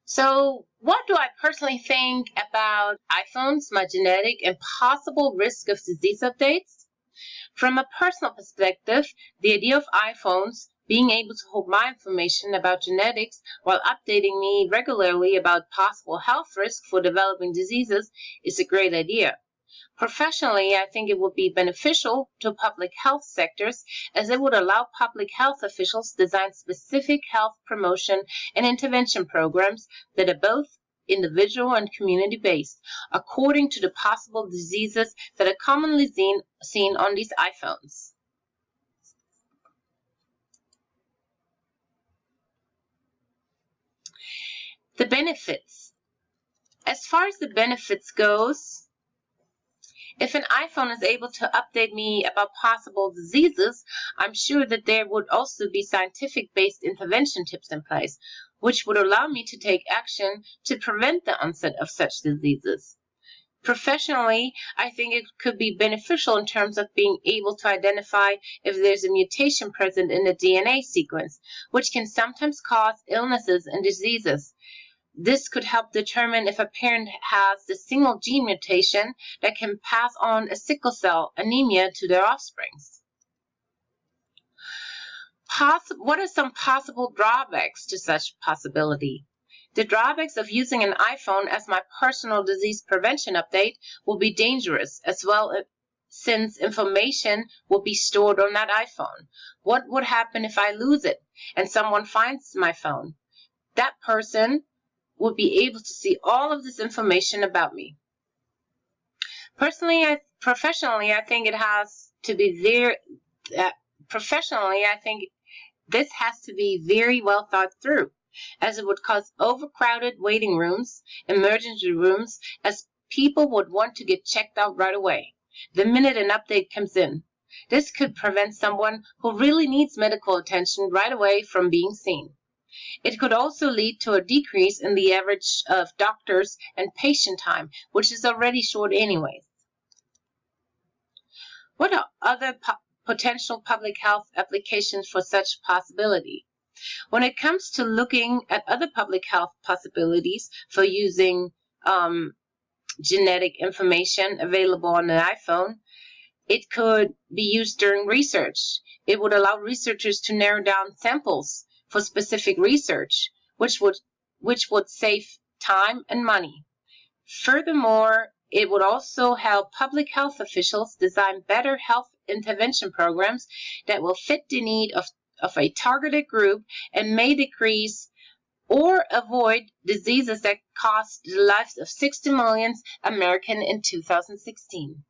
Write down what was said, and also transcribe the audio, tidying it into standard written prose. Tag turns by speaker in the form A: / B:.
A: So, what do I personally think about iPhones, my genetic, and possible risk of disease updates? From a personal perspective, the idea of iPhones being able to hold my information about genetics while updating me regularly about possible health risks for developing diseases is a great idea. Professionally, I think it would be beneficial to public health sectors as it would allow public health officials to design specific health promotion and intervention programs that are both individual and community based, according to the possible diseases that are commonly seen on these iPhones. The benefits. As far as the benefits goes, if an iPhone is able to update me about possible diseases, I'm sure that there would also be scientific-based intervention tips in place, which would allow me to take action to prevent the onset of such diseases. Professionally, I think it could be beneficial in terms of being able to identify if there's a mutation present in the DNA sequence, which can sometimes cause illnesses and diseases. This could help determine if a parent has the single gene mutation that can pass on a sickle cell anemia to their offspring. What are some possible drawbacks to such possibility? The drawbacks of using an iPhone as my personal disease prevention update will be dangerous as well, since information will be stored on that iPhone. What would happen if I lose it and someone finds my phone? That person would be able to see all of this information about me. Professionally, I think it has to be this has to be very well thought through, as it would cause overcrowded waiting rooms, emergency rooms, as people would want to get checked out right away, the minute an update comes in. This could prevent someone who really needs medical attention right away from being seen. It could also lead to a decrease in the average of doctors and patient time, which is already short anyways. What are other potential public health applications for such possibility? When it comes to looking at other public health possibilities for using genetic information available on an iPhone, it could be used during research. It would allow researchers to narrow down samples for specific research, which would save time and money. Furthermore, it would also help public health officials design better health intervention programs that will fit the need of a targeted group and may decrease or avoid diseases that cost the lives of 60 million Americans in 2016.